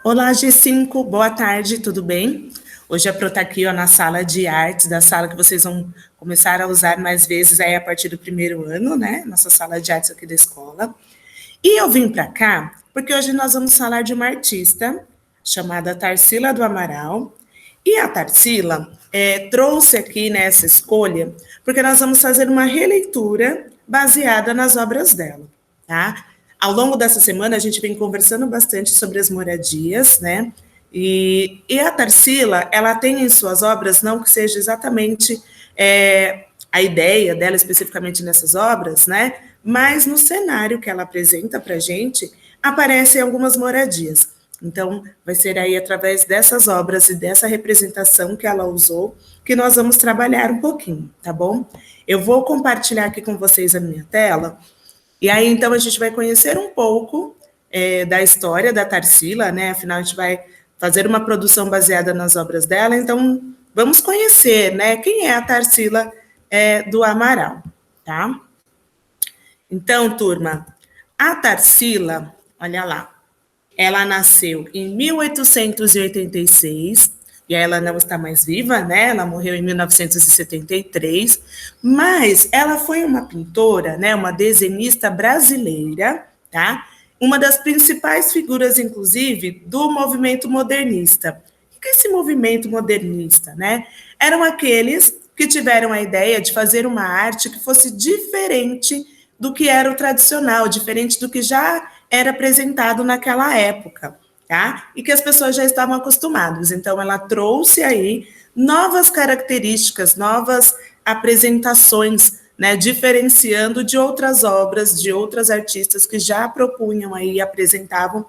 Olá, G5, boa tarde, tudo bem? Hoje a Pro está aqui ó, na sala de artes, da sala que vocês vão começar a usar mais vezes aí a partir do primeiro ano, né? Nossa sala de artes aqui da escola. E eu vim para cá porque hoje nós vamos falar de uma artista chamada Tarsila do Amaral. E a Tarsila trouxe aqui nessa escolha porque nós vamos fazer uma releitura baseada nas obras dela, tá? Ao longo dessa semana, a gente vem conversando bastante sobre as moradias, né? E a Tarsila, ela tem em suas obras, não que seja exatamente a ideia dela especificamente nessas obras, né? Mas no cenário que ela apresenta para a gente, aparecem algumas moradias. Então, vai ser aí através dessas obras e dessa representação que ela usou que nós vamos trabalhar um pouquinho, tá bom? Eu vou compartilhar aqui com vocês a minha tela. E aí, então, a gente vai conhecer um pouco da história da Tarsila, né? Afinal, a gente vai fazer uma produção baseada nas obras dela. Então, vamos conhecer, né? Quem é a Tarsila do Amaral, tá? Então, turma, a Tarsila, olha lá, ela nasceu em 1886, e ela não está mais viva, né? Ela morreu em 1973, mas ela foi uma pintora, né? Uma desenhista brasileira, tá? Uma das principais figuras, inclusive, do movimento modernista. O que é esse movimento modernista, né? Eram aqueles que tiveram a ideia de fazer uma arte que fosse diferente do que era o tradicional, diferente do que já era apresentado naquela época, tá? E que as pessoas já estavam acostumadas. Então, ela trouxe aí novas características, novas apresentações, né, diferenciando de outras obras, de outras artistas que já propunham aí e apresentavam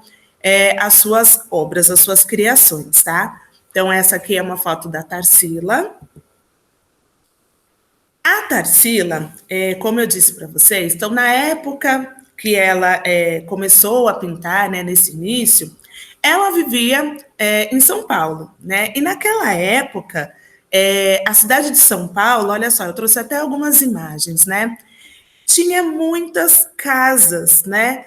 as suas obras, as suas criações, tá? Então, essa aqui é uma foto da Tarsila. A Tarsila, como eu disse para vocês, então, na época que ela começou a pintar, né, nesse início, ela vivia em São Paulo, né? E naquela época, a cidade de São Paulo, olha só, eu trouxe até algumas imagens, né? Tinha muitas casas, né?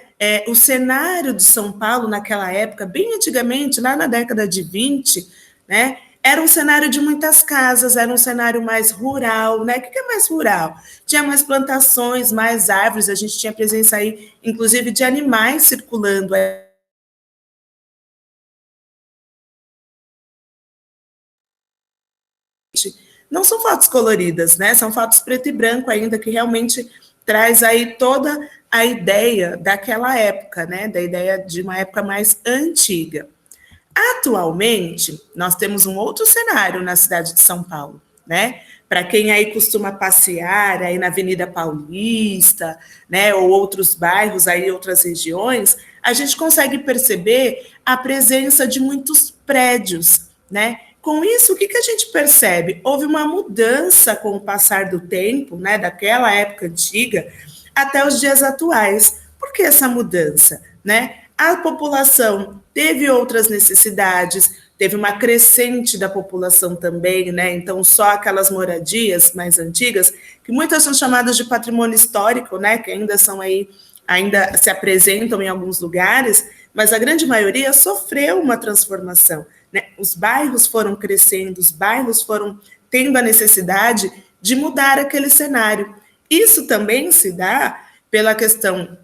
O cenário de São Paulo naquela época, bem antigamente, lá na década de 20, né? Era um cenário de muitas casas, era um cenário mais rural, né? O que é mais rural? Tinha mais plantações, mais árvores, a gente tinha presença aí, inclusive, de animais circulando. Não são fotos coloridas, né? São fotos preto e branco ainda, que realmente traz aí toda a ideia daquela época, né? Da ideia de uma época mais antiga. Atualmente, nós temos um outro cenário na cidade de São Paulo, né? Para quem aí costuma passear aí na Avenida Paulista, né, ou outros bairros aí, outras regiões, a gente consegue perceber a presença de muitos prédios, né? Com isso, o que a gente percebe? Houve uma mudança com o passar do tempo, né, daquela época antiga até os dias atuais. Por que essa mudança, né? A população teve outras necessidades, teve uma crescente da população também, né? Então, só aquelas moradias mais antigas, que muitas são chamadas de patrimônio histórico, né? Que ainda são aí, ainda se apresentam em alguns lugares, mas a grande maioria sofreu uma transformação, né? Os bairros foram crescendo, os bairros foram tendo a necessidade de mudar aquele cenário. Isso também se dá pela questão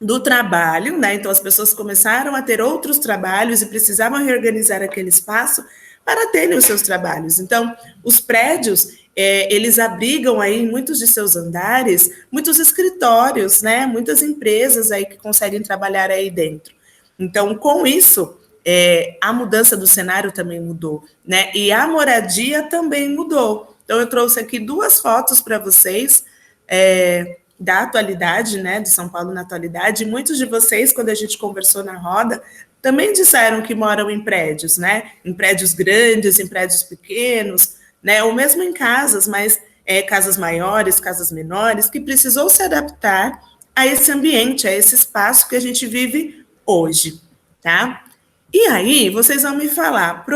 do trabalho, né? Então as pessoas começaram a ter outros trabalhos e precisavam reorganizar aquele espaço para terem os seus trabalhos. Então, os prédios, eles abrigam aí em muitos de seus andares, muitos escritórios, né? Muitas empresas aí que conseguem trabalhar aí dentro. Então, com isso, a mudança do cenário também mudou, né? E a moradia também mudou. Então, eu trouxe aqui duas fotos para vocês, da atualidade, né, de São Paulo na atualidade. E muitos de vocês, quando a gente conversou na roda, também disseram que moram em prédios, né? Em prédios grandes, em prédios pequenos, né? Ou mesmo em casas, mas casas maiores, casas menores, que precisou se adaptar a esse ambiente, a esse espaço que a gente vive hoje, tá? E aí, vocês vão me falar,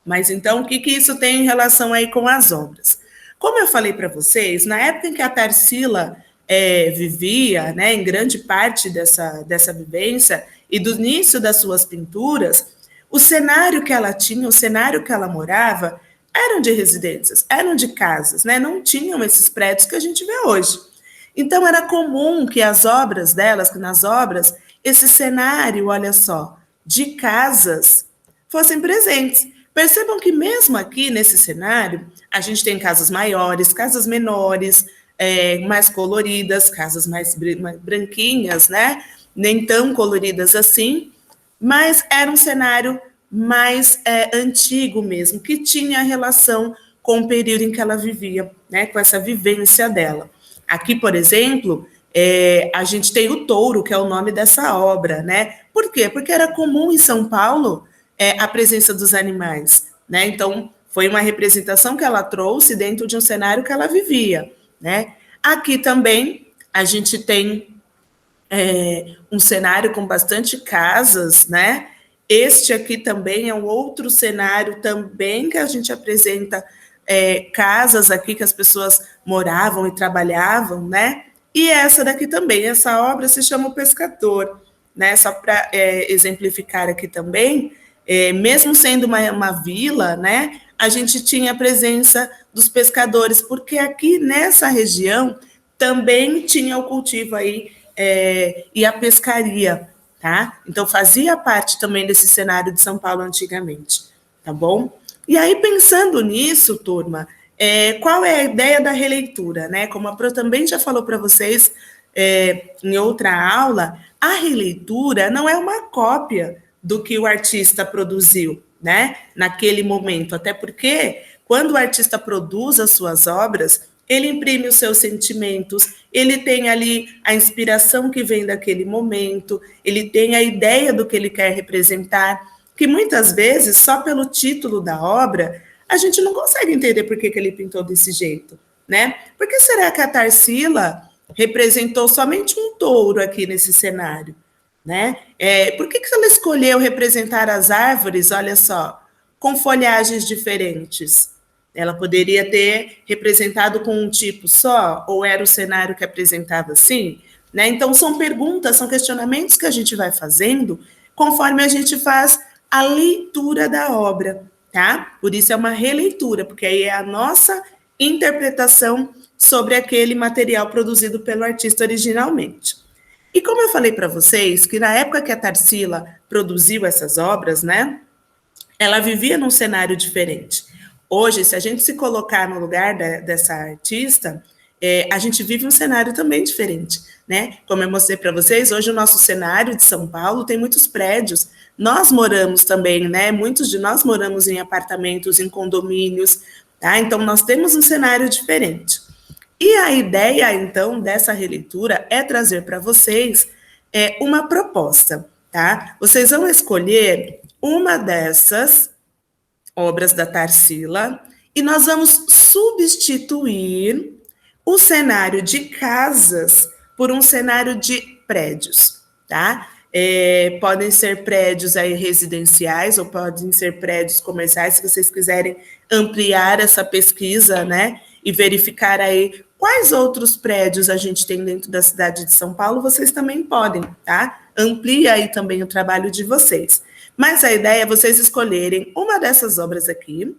mas então o que isso tem em relação aí com as obras? Como eu falei para vocês, na época em que a Tarsila vivia, né, em grande parte dessa vivência e do início das suas pinturas, o cenário que ela tinha, o cenário que ela morava, eram de residências, eram de casas, né? Não tinham esses prédios que a gente vê hoje. Então, era comum que as obras delas, que nas obras, esse cenário, olha só, de casas, fossem presentes. Percebam que mesmo aqui, nesse cenário, a gente tem casas maiores, casas menores, mais coloridas, casas mais branquinhas, né? Nem tão coloridas assim, mas era um cenário mais antigo mesmo, que tinha relação com o período em que ela vivia, né, com essa vivência dela. Aqui, por exemplo, a gente tem o touro, que é o nome dessa obra, né? Por quê? Porque era comum em São Paulo a presença dos animais, né? Então, foi uma representação que ela trouxe dentro de um cenário que ela vivia, né? Aqui também a gente tem um cenário com bastante casas, né? Este aqui também é um outro cenário também que a gente apresenta casas aqui que as pessoas moravam e trabalhavam, né? E essa daqui também, essa obra se chama O Pescador, né? Só para exemplificar aqui também, mesmo sendo uma vila, né? A gente tinha a presença dos pescadores, porque aqui nessa região também tinha o cultivo aí e a pescaria, tá? Então, fazia parte também desse cenário de São Paulo antigamente, tá bom? E aí, pensando nisso, turma, qual é a ideia da releitura, né? Como a Pro também já falou para vocês em outra aula, a releitura não é uma cópia do que o artista produziu, né? Naquele momento, até porque quando o artista produz as suas obras, ele imprime os seus sentimentos, ele tem ali a inspiração que vem daquele momento, ele tem a ideia do que ele quer representar, que muitas vezes, só pelo título da obra, a gente não consegue entender por que ele pintou desse jeito, né? Por que será que a Tarsila representou somente um touro aqui nesse cenário, né? Por que ela escolheu representar as árvores, olha só, com folhagens diferentes? Ela poderia ter representado com um tipo só, ou era o cenário que apresentava assim? Né? Então, são perguntas, são questionamentos que a gente vai fazendo conforme a gente faz a leitura da obra, tá? Por isso é uma releitura, porque aí é a nossa interpretação sobre aquele material produzido pelo artista originalmente. E como eu falei para vocês, que na época que a Tarsila produziu essas obras, né, ela vivia num cenário diferente. Hoje, se a gente se colocar no lugar dessa artista, a gente vive um cenário também diferente, né? Como eu mostrei para vocês, hoje o nosso cenário de São Paulo tem muitos prédios. Nós moramos também, né? Muitos de nós moramos em apartamentos, em condomínios, tá? Então, nós temos um cenário diferente. E a ideia, então, dessa releitura é trazer para vocês uma proposta, tá? Vocês vão escolher uma dessas obras da Tarsila, e nós vamos substituir o cenário de casas por um cenário de prédios, tá? Podem ser prédios aí residenciais ou podem ser prédios comerciais, se vocês quiserem ampliar essa pesquisa, né, e verificar aí quais outros prédios a gente tem dentro da cidade de São Paulo, vocês também podem, tá? Amplia aí também o trabalho de vocês. Mas a ideia é vocês escolherem uma dessas obras aqui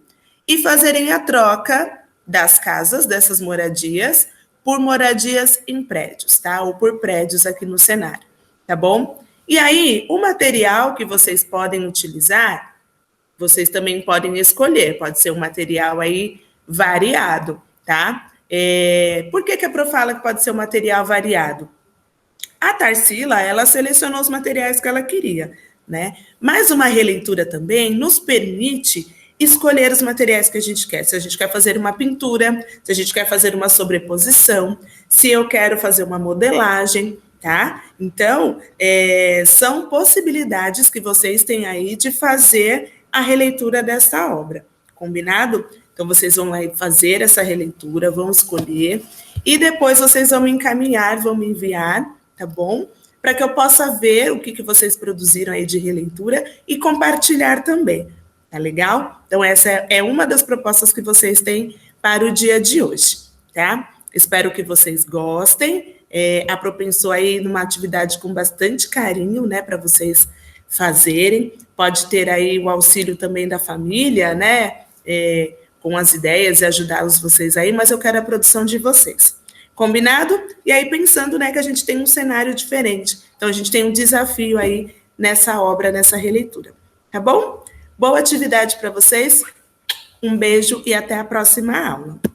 e fazerem a troca das casas, dessas moradias, por moradias em prédios, tá? Ou por prédios aqui no cenário, tá bom? E aí, o material que vocês podem utilizar, vocês também podem escolher, pode ser um material aí variado, tá? Por que a Pro fala que pode ser um material variado? A Tarsila, ela selecionou os materiais que ela queria, né? Mas uma releitura também nos permite escolher os materiais que a gente quer. Se a gente quer fazer uma pintura, se a gente quer fazer uma sobreposição, se eu quero fazer uma modelagem, tá? Então, são possibilidades que vocês têm aí de fazer a releitura desta obra, combinado? Então, vocês vão lá fazer essa releitura, vão escolher, e depois vocês vão me encaminhar, vão me enviar, tá bom? Para que eu possa ver o que vocês produziram aí de releitura e compartilhar também, tá legal? Então, essa é uma das propostas que vocês têm para o dia de hoje, tá? Espero que vocês gostem a Propensou aí numa atividade com bastante carinho, né, para vocês fazerem. Pode ter aí o auxílio também da família, né, com as ideias e ajudá-los vocês aí, mas eu quero a produção de vocês. Combinado? E aí pensando, né, que a gente tem um cenário diferente. Então a gente tem um desafio aí nessa obra, nessa releitura. Tá bom? Boa atividade para vocês. Um beijo e até a próxima aula.